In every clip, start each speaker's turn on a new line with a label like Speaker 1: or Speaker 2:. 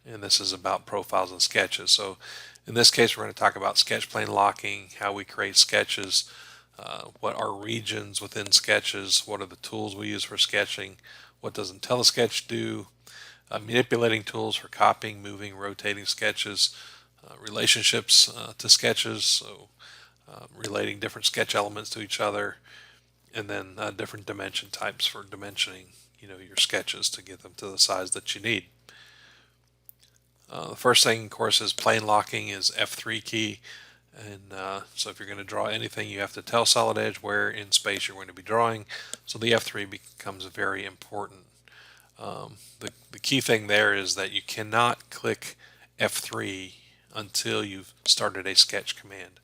Speaker 1: and this is about profiles and sketches. So in this case, we're going to talk about sketch plane locking, how we create sketches, what are regions within sketches, what are the tools we use for sketching, what does IntelliSketch do, manipulating tools for copying, moving, rotating sketches, relationships to sketches, so relating different sketch elements to each other, and then different dimension types for dimensioning, your sketches to get them to the size that you need. The first thing, of course, is plane locking is F3 key. And so if you're going to draw anything, you have to tell Solid Edge where in space you're going to be drawing. So the F3 becomes very important. The key thing there is that you cannot click F3 until you've started a sketch command.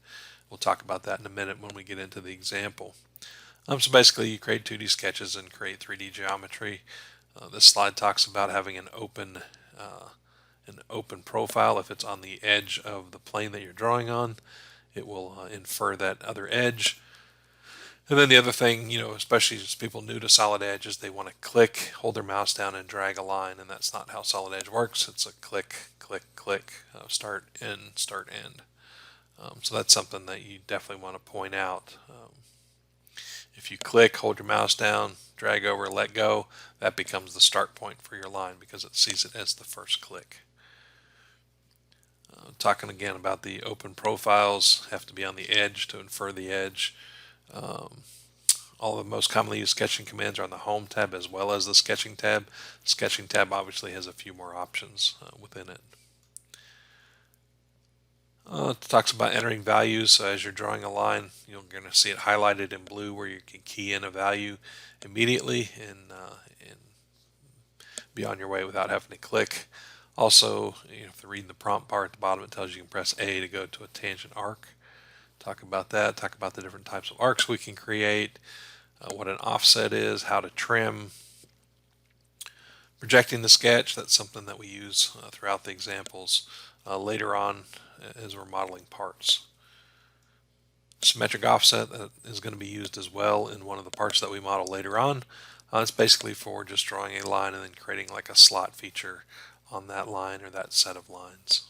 Speaker 1: We'll talk about that in a minute when we get into the example. So basically you create 2D sketches and create 3D geometry. This slide talks about having an open profile. If it's on the edge of the plane that you're drawing on, it will infer that other edge. And then the other thing, especially as people new to Solid Edge, is they want to click, hold their mouse down, and drag a line, and that's not how Solid Edge works. It's a click, click, click, start, end, start, end. So that's something that you definitely want to point out. If you click, hold your mouse down, drag over, let go, that becomes the start point for your line because it sees it as the first click. Talking again about the open profiles, have to be on the edge to infer the edge. All the most commonly used sketching commands are on the Home tab as well as the Sketching tab. Sketching tab obviously has a few more options within it. It talks about entering values. So as you're drawing a line, you're going to see it highlighted in blue where you can key in a value immediately and be on your way without having to click. Also, if you're reading the prompt bar at the bottom, it tells you can press A to go to a tangent arc. Talk about that. Talk about the different types of arcs we can create, what an offset is, how to trim. Projecting the sketch, that's something that we use throughout the examples later on as we're modeling parts. Symmetric offset is going to be used as well in one of the parts that we model later on. It's basically for just drawing a line and then creating like a slot feature on that line or that set of lines.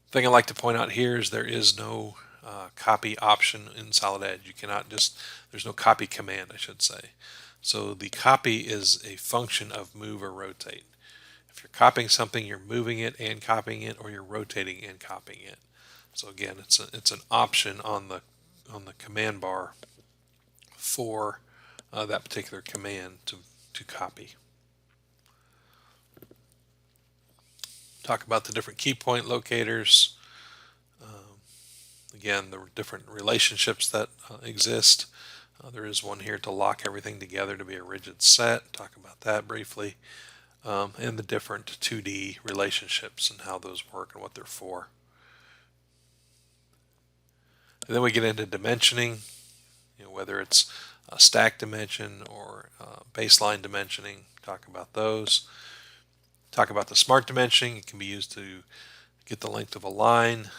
Speaker 1: The thing I like to point out here is there is no copy option in Solid Edge. You cannot there's no copy command, I should say. So the copy is a function of move or rotate. If you're copying something, you're moving it and copying it, or you're rotating and copying it. So again, it's an option on the command bar for that particular command to copy. Talk about the different key point locators. Again, the different relationships that exist. There is one here to lock everything together to be a rigid set. Talk about that briefly. And the different 2D relationships and how those work and what they're for. And then we get into dimensioning, whether it's a stack dimension or baseline dimensioning. Talk about those. Talk about the smart dimensioning. It can be used to get the length of a line,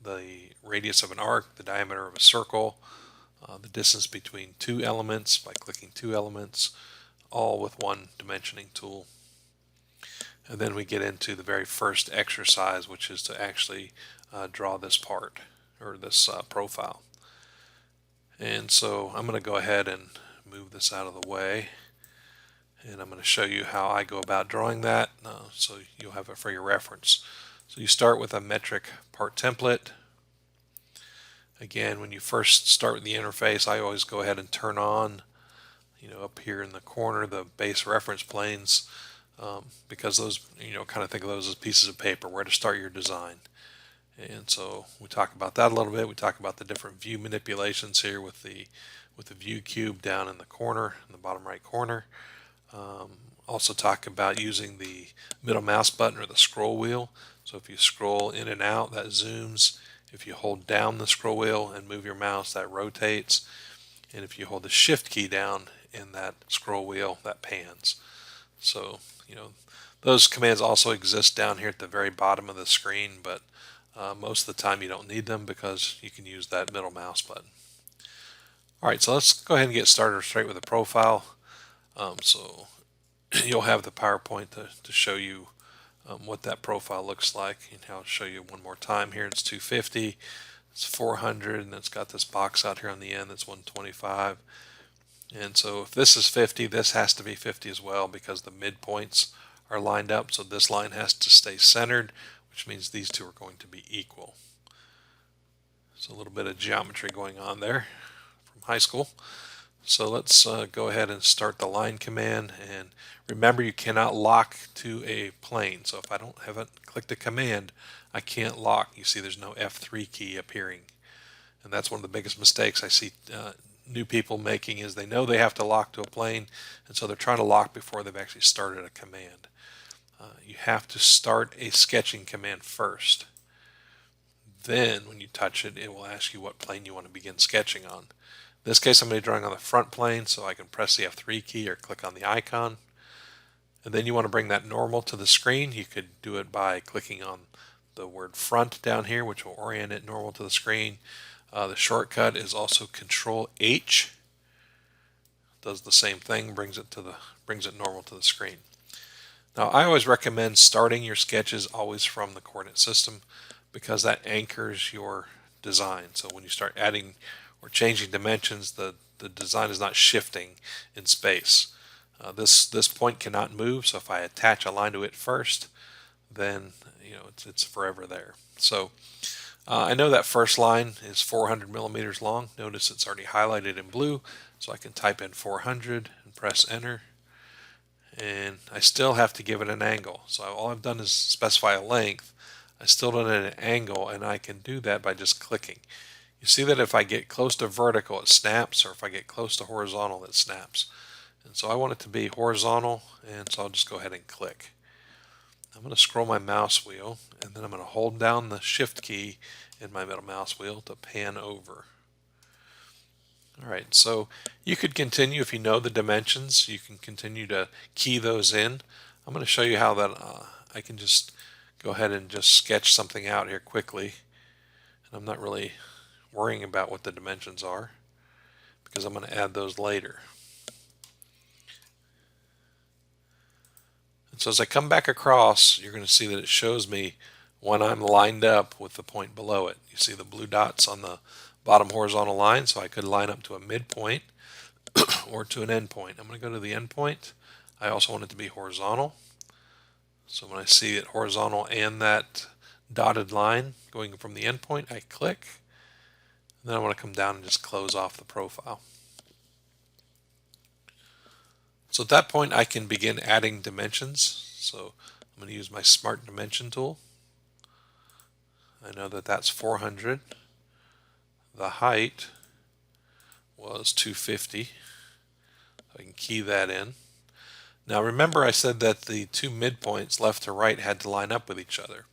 Speaker 1: the radius of an arc, the diameter of a circle, the distance between two elements by clicking two elements, all with one dimensioning tool. And then we get into the very first exercise, which is to actually draw this part or this profile. And so I'm going to go ahead and move this out of the way. And I'm going to show you how I go about drawing that so you'll have it for your reference. So you start with a metric part template. Again, when you first start with the interface, I always go ahead and turn on, up here in the corner, the base reference planes, because those, kind of think of those as pieces of paper, where to start your design. And so we talk about that a little bit. We talk about the different view manipulations here with the view cube down in the corner, in the bottom right corner. Also talk about using the middle mouse button or the scroll wheel. So if you scroll in and out, that zooms. If you hold down the scroll wheel and move your mouse, that rotates. And if you hold the shift key down in that scroll wheel, that pans. So, those commands also exist down here at the very bottom of the screen, but most of the time you don't need them because you can use that middle mouse button. Alright, so let's go ahead and get started with the profile. So you'll have the PowerPoint to show you what that profile looks like. And I'll show you one more time here. It's 250, it's 400, and it's got this box out here on the end that's 125. And so if this is 50, this has to be 50 as well because the midpoints are lined up. So this line has to stay centered, which means these two are going to be equal. So a little bit of geometry going on there from high school. So let's go ahead and start the line command. And remember, you cannot lock to a plane. So if I haven't clicked a command, I can't lock. You see there's no F3 key appearing. And that's one of the biggest mistakes I see new people making is they know they have to lock to a plane, and so they're trying to lock before they've actually started a command. You have to start a sketching command first. Then when you touch it, it will ask you what plane you want to begin sketching on. In this case, I'm going to be drawing on the front plane, so I can press the F3 key or click on the icon. And then you want to bring that normal to the screen. You could do it by clicking on the word front down here, which will orient it normal to the screen. The shortcut is also Control H. Does the same thing, brings it normal to the screen. Now, I always recommend starting your sketches always from the coordinate system because that anchors your design. So when you start adding or changing dimensions, the design is not shifting in space. This point cannot move, so if I attach a line to it first, then it's forever there. So I know that first line is 400 millimeters long. Notice it's already highlighted in blue, so I can type in 400 and press enter. And I still have to give it an angle. So all I've done is specify a length. I still don't have an angle, and I can do that by just clicking. You see that if I get close to vertical, it snaps, or if I get close to horizontal, it snaps. And so I want it to be horizontal, and so I'll just go ahead and click. I'm going to scroll my mouse wheel, and then I'm going to hold down the shift key in my middle mouse wheel to pan over. Alright, so you could continue if you know the dimensions. You can continue to key those in. I'm going to show you how that I can just go ahead and just sketch something out here quickly. And I'm not really worrying about what the dimensions are because I'm going to add those later. And so as I come back across, you're going to see that it shows me when I'm lined up with the point below it. You see the blue dots on the bottom horizontal line, so I could line up to a midpoint or to an endpoint. I'm going to go to the endpoint. I also want it to be horizontal. So when I see it horizontal and that dotted line going from the endpoint, I click. And then I want to come down and just close off the profile. So at that point, I can begin adding dimensions. So I'm going to use my Smart Dimension tool. I know that that's 400. The height was 250. I can key that in. Now remember I said that the two midpoints left to right had to line up with each other.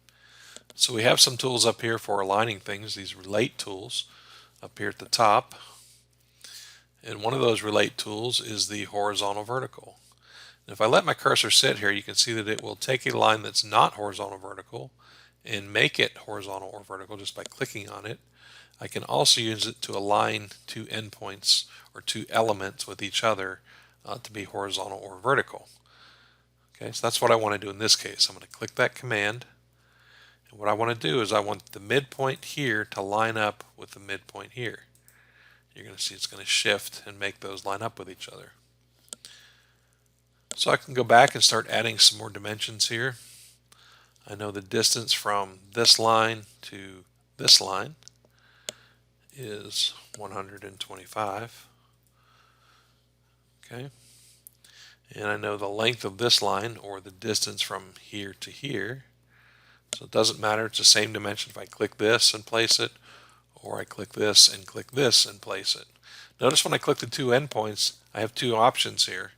Speaker 1: So we have some tools up here for aligning things, these relate tools up here at the top. And one of those relate tools is the horizontal vertical. And if I let my cursor sit here, you can see that it will take a line that's not horizontal vertical and make it horizontal or vertical just by clicking on it. I can also use it to align two endpoints or two elements with each other to be horizontal or vertical. Okay, so that's what I want to do in this case. I'm going to click that command, and what I want to do is I want the midpoint here to line up with the midpoint here. You're going to see it's going to shift and make those line up with each other. So I can go back and start adding some more dimensions here. I know the distance from this line to this line is 125. Okay. And I know the length of this line, or the distance from here to here. So it doesn't matter, it's the same dimension if I click this and place it, or I click this and place it. Notice when I click the two endpoints, I have two options here.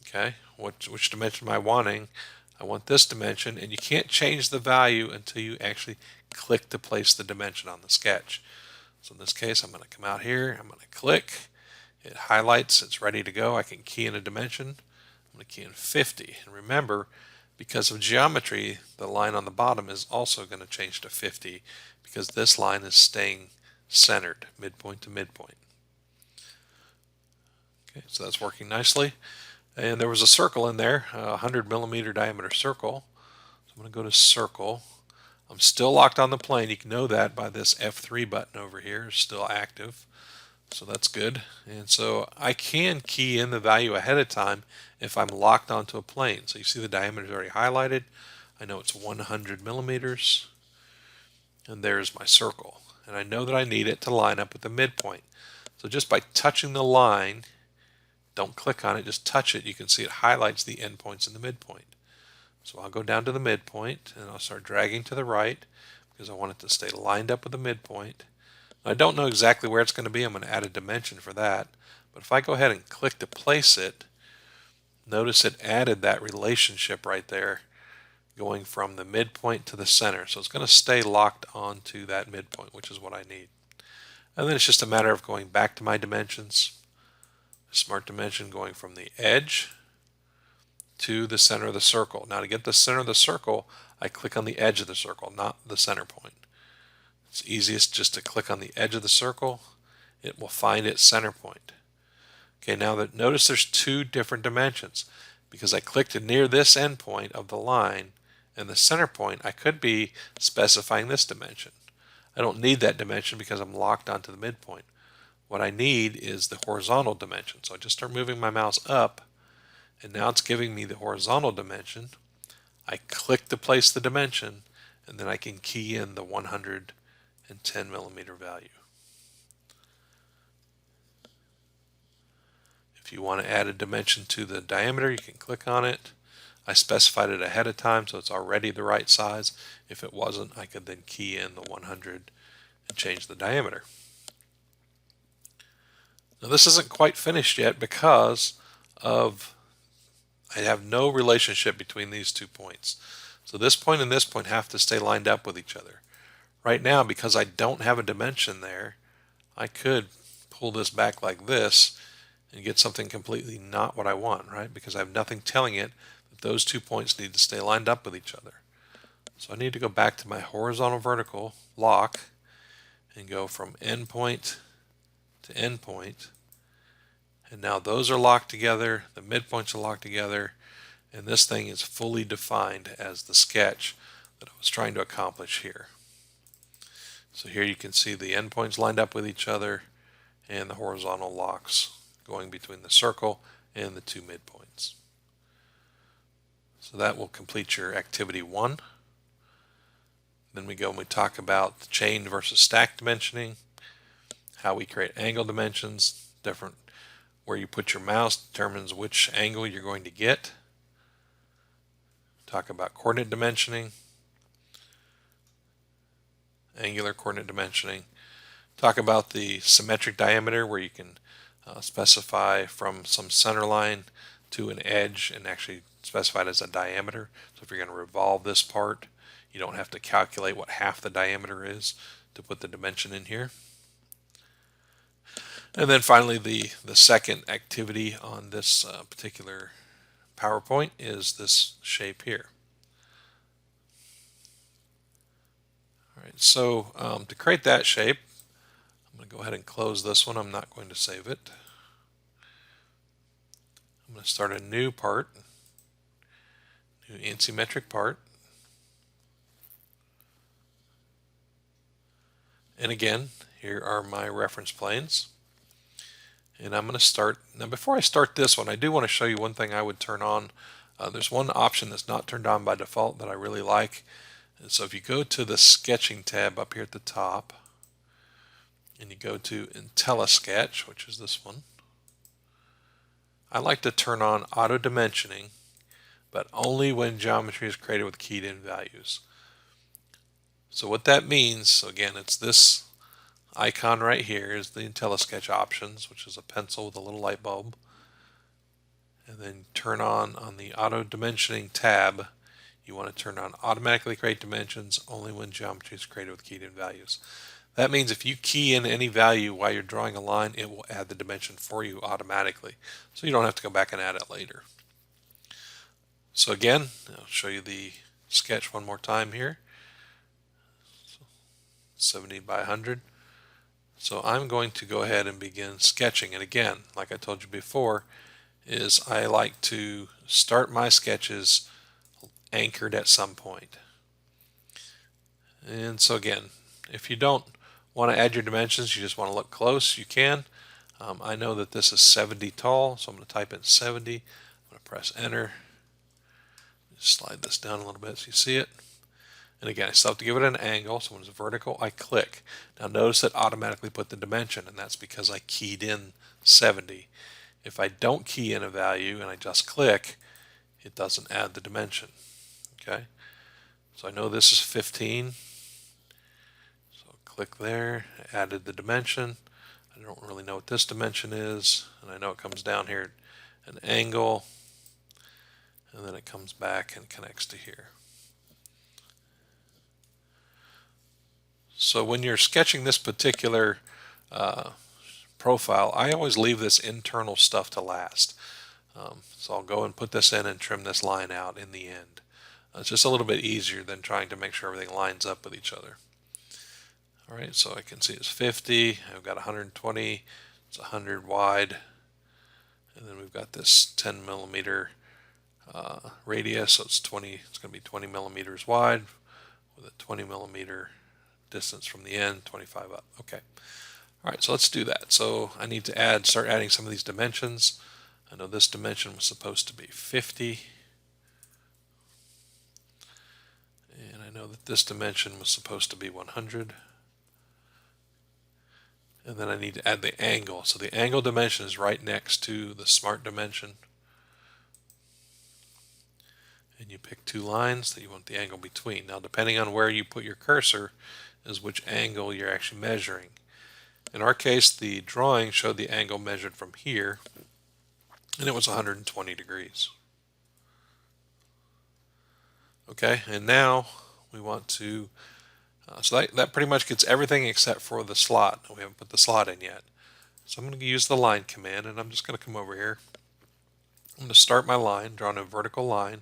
Speaker 1: Okay, which dimension am I wanting? I want this dimension, and you can't change the value until you actually click to place the dimension on the sketch. So in this case, I'm going to come out here, I'm going to click, it highlights, it's ready to go. I can key in a dimension. I'm going to key in 50. And remember, because of geometry, the line on the bottom is also going to change to 50 because this line is staying centered, midpoint to midpoint. Okay, so that's working nicely. And there was a circle in there, a 100 millimeter diameter circle. I'm going to go to circle. I'm still locked on the plane. You can know that by this F3 button over here is still active. So that's good. And so I can key in the value ahead of time if I'm locked onto a plane. So you see the diameter is already highlighted. I know it's 100 millimeters. And there's my circle. And I know that I need it to line up with the midpoint. So just by touching the line, don't click on it, just touch it, you can see it highlights the endpoints in the midpoint. So I'll go down to the midpoint and I'll start dragging to the right because I want it to stay lined up with the midpoint. I don't know exactly where it's going to be. I'm going to add a dimension for that. But if I go ahead and click to place it, notice it added that relationship right there going from the midpoint to the center. So it's going to stay locked onto that midpoint, which is what I need. And then it's just a matter of going back to my dimensions. Smart dimension going from the edge to the center of the circle. Now to get the center of the circle, I click on the edge of the circle, not the center point. It's easiest just to click on the edge of the circle. It will find its center point. Okay, now that notice there's two different dimensions. Because I clicked near this endpoint of the line and the center point, I could be specifying this dimension. I don't need that dimension because I'm locked onto the midpoint. What I need is the horizontal dimension. So I just start moving my mouse up, and now it's giving me the horizontal dimension. I click to place the dimension, and then I can key in the 110 millimeter value. If you want to add a dimension to the diameter, you can click on it. I specified it ahead of time, so it's already the right size. If it wasn't, I could then key in the 100 and change the diameter. Now this isn't quite finished yet because I have no relationship between these 2 points. So this point and this point have to stay lined up with each other. Right now, because I don't have a dimension there, I could pull this back like this and get something completely not what I want, right? Because I have nothing telling it that those 2 points need to stay lined up with each other. So I need to go back to my horizontal vertical lock and go from endpoint to endpoint. And now those are locked together, the midpoints are locked together, and this thing is fully defined as the sketch that I was trying to accomplish here. So here you can see the endpoints lined up with each other and the horizontal locks going between the circle and the 2 midpoints. So that will complete your activity 1. Then we go and we talk about chain versus stack dimensioning, how we create angle dimensions, different where you put your mouse determines which angle you're going to get. Talk about coordinate dimensioning, angular coordinate dimensioning. Talk about the symmetric diameter where you can specify from some center line to an edge and actually specify it as a diameter. So if you're going to revolve this part, you don't have to calculate what half the diameter is to put the dimension in here. And then finally, the second activity on this particular PowerPoint is this shape here. All right, so to create that shape, I'm going to go ahead and close this one. I'm not going to save it. I'm going to start a new part, new asymmetric part. And again, here are my reference planes. And I'm going to start, now before I start this one, I do want to show you one thing I would turn on. There's one option that's not turned on by default that I really like. And so if you go to the sketching tab up here at the top, and you go to IntelliSketch, which is this one, I like to turn on auto dimensioning, but only when geometry is created with keyed in values. So what that means, so again, it's this icon right here is the IntelliSketch options, which is a pencil with a little light bulb. And then turn on the auto dimensioning tab, you want to turn on automatically create dimensions only when geometry is created with keyed in values. That means if you key in any value while you're drawing a line, it will add the dimension for you automatically. So you don't have to go back and add it later. So again, I'll show you the sketch one more time here. 70 by 100. So I'm going to go ahead and begin sketching. And again, like I told you before, is I like to start my sketches anchored at some point. And so again, if you don't want to add your dimensions, you just want to look close, you can. I know that this is 70 tall, so I'm going to type in 70. I'm going to press enter. Just slide this down a little bit so you see it. And again, I still have to give it an angle, so when it's vertical, I click. Now notice it automatically put the dimension, and that's because I keyed in 70. If I don't key in a value and I just click, it doesn't add the dimension. Okay, so I know this is 15. So click there, added the dimension. I don't really know what this dimension is, and I know it comes down here an angle, and then it comes back and connects to here. So when you're sketching this particular profile, I always leave this internal stuff to last. So I'll go and put this in and trim this line out in the end. It's just a little bit easier than trying to make sure everything lines up with each other. All right, so I can see it's 50. I've got 120. It's 100 wide. And then we've got this 10 millimeter radius, so it's 20. It's going to be 20 millimeters wide with a 20 millimeter distance from the end, 25 up. Okay. All right, so let's do that. So I need to start adding some of these dimensions. I know this dimension was supposed to be 50. And I know that this dimension was supposed to be 100. And then I need to add the angle. So the angle dimension is right next to the smart dimension. And you pick two lines that you want the angle between. Now, depending on where you put your cursor is which angle you're actually measuring. In our case, the drawing showed the angle measured from here, and it was 120 degrees. Okay, and now we want to, so that pretty much gets everything except for the slot. We haven't put the slot in yet. So I'm going to use the line command, and I'm just going to come over here. I'm going to start my line, drawing a vertical line.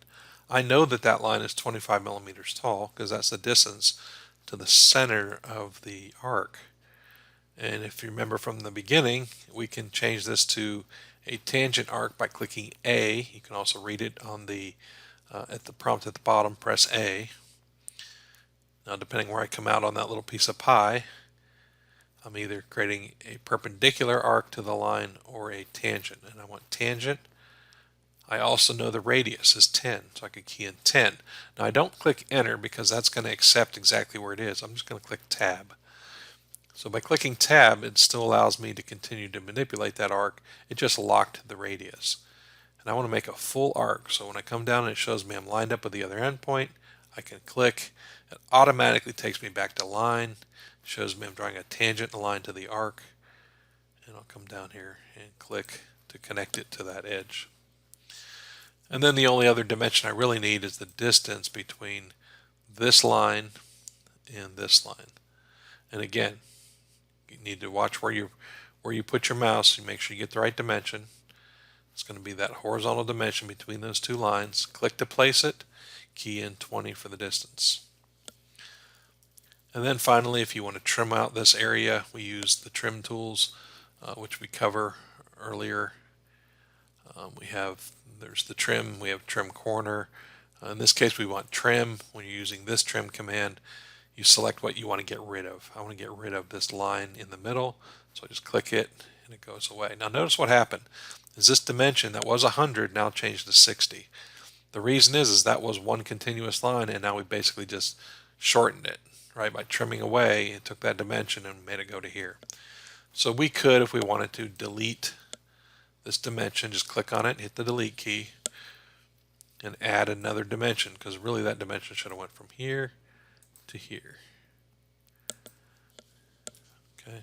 Speaker 1: I know that that line is 25 millimeters tall because that's the distance to the center of the arc. And if you remember from the beginning, we can change this to a tangent arc by clicking A. You can also read it on the at the prompt at the bottom, press A. Now, depending where I come out on that little piece of pie, I'm either creating a perpendicular arc to the line or a tangent. And I want tangent. I also know the radius is 10, so I could key in 10. Now, I don't click enter because that's going to accept exactly where it is. I'm just going to click tab. So by clicking tab, it still allows me to continue to manipulate that arc. It just locked the radius. And I want to make a full arc. So when I come down and it shows me I'm lined up with the other endpoint, I can click. It automatically takes me back to line. It shows me I'm drawing a tangent line to the arc. And I'll come down here and click to connect it to that edge. And then the only other dimension I really need is the distance between this line and this line. And again, you need to watch where you put your mouse and make sure you get the right dimension. It's going to be that horizontal dimension between those two lines. Click to place it, key in 20 for the distance. And then finally, if you want to trim out this area, we use the trim tools, which we cover earlier. There's the trim, we have trim corner. In this case, we want trim. When you're using this trim command, you select what you want to get rid of. I want to get rid of this line in the middle, so I just click it and it goes away. Now notice what happened is this dimension that was 100 now changed to 60. The reason is that was one continuous line, and now we basically just shortened it, right? By trimming away, it took that dimension and made it go to here. So we could, if we wanted to, delete this dimension, just click on it, hit the delete key, and add another dimension, because really that dimension should have went from here to here. Okay.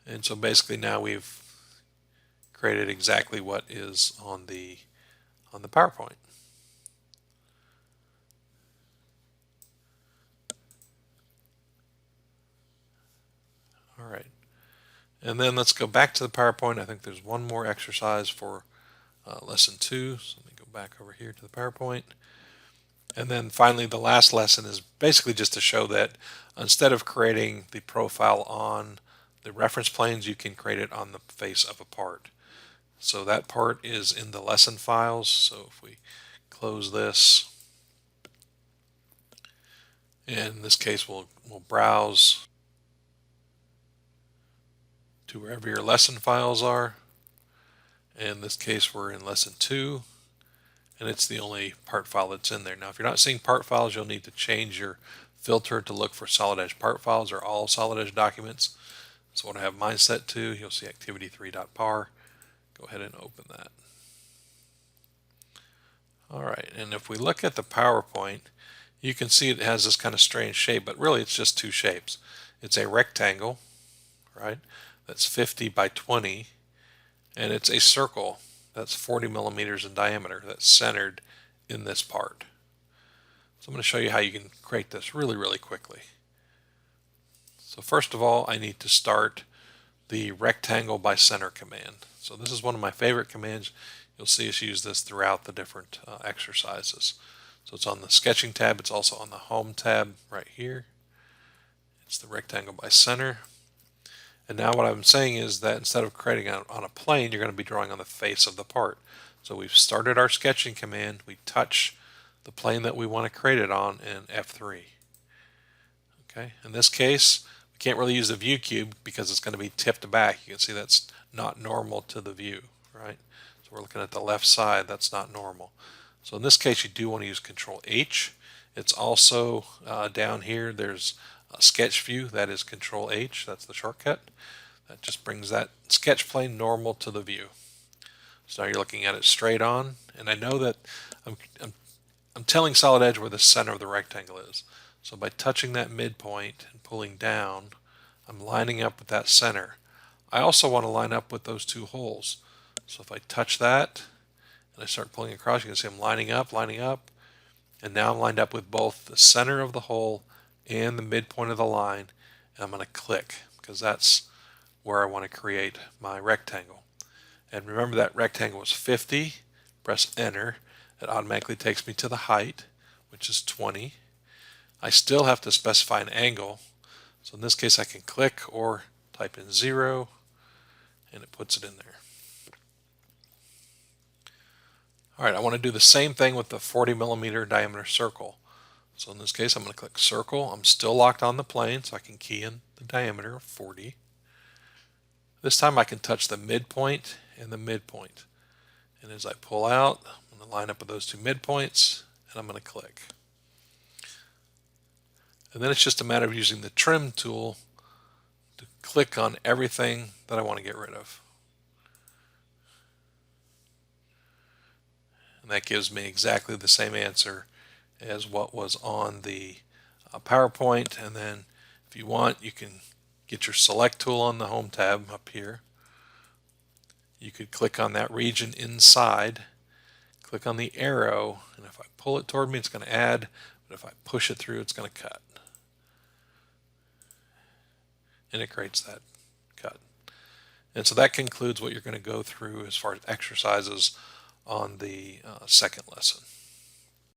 Speaker 1: And so basically now we've created exactly what is on the PowerPoint. All right. And then let's go back to the PowerPoint. I think there's one more exercise for lesson 2. So let me go back over here to the PowerPoint. And then finally, the last lesson is basically just to show that instead of creating the profile on the reference planes, you can create it on the face of a part. So that part is in the lesson files. So if we close this, In this case, we'll browse to wherever your lesson files are. In this case, we're in lesson 2, and it's the only part file that's in there. Now, if you're not seeing part files, you'll need to change your filter to look for Solid Edge part files or all Solid Edge documents. So what I have mine set to, you'll see activity3.par. Go ahead and open that. All right, and if we look at the PowerPoint, you can see it has this kind of strange shape, but really it's just two shapes. It's a rectangle, right, that's 50 by 20, and it's a circle that's 40 millimeters in diameter that's centered in this part. So I'm going to show you how you can create this really quickly. So first of all, I need to start the rectangle by center command. So this is one of my favorite commands. You'll see us use this throughout the different exercises. So it's on the sketching tab. It's also on the home tab right here. It's the rectangle by center. And now what I'm saying is that instead of creating on a plane, you're going to be drawing on the face of the part. So we've started our sketching command. We touch the plane that we want to create it on in F3. Okay. In this case, we can't really use the view cube because it's going to be tipped back. You can see that's not normal to the view, right? So we're looking at the left side. That's not normal. So in this case, you do want to use Control H. It's also down here. There's a sketch view. That is Control H. That's the shortcut. That just brings that sketch plane normal to the view. So now you're looking at it straight on, and I know that I'm telling Solid Edge where the center of the rectangle is. So by touching that midpoint and pulling down, I'm lining up with that center. I also want to line up with those two holes. So if I touch that and I start pulling across, you can see I'm lining up, and now I'm lined up with both the center of the hole and the midpoint of the line, and I'm going to click because that's where I want to create my rectangle. And remember that rectangle was 50. Press enter. It automatically takes me to the height, which is 20. I still have to specify an angle. So in this case, I can click or type in 0, and it puts it in there. All right, I want to do the same thing with the 40 millimeter diameter circle. So in this case, I'm going to click circle. I'm still locked on the plane, so I can key in the diameter of 40. This time I can touch the midpoint and the midpoint. And as I pull out, I'm going to line up with those two midpoints, and I'm going to click. And then it's just a matter of using the trim tool to click on everything that I want to get rid of. And that gives me exactly the same answer as what was on the PowerPoint. And then if you want, you can get your select tool on the home tab up here. You could click on that region inside, click on the arrow, and if I pull it toward me, it's going to add, but if I push it through, it's going to cut. And it creates that cut. And so that concludes what you're going to go through as far as exercises on the second lesson.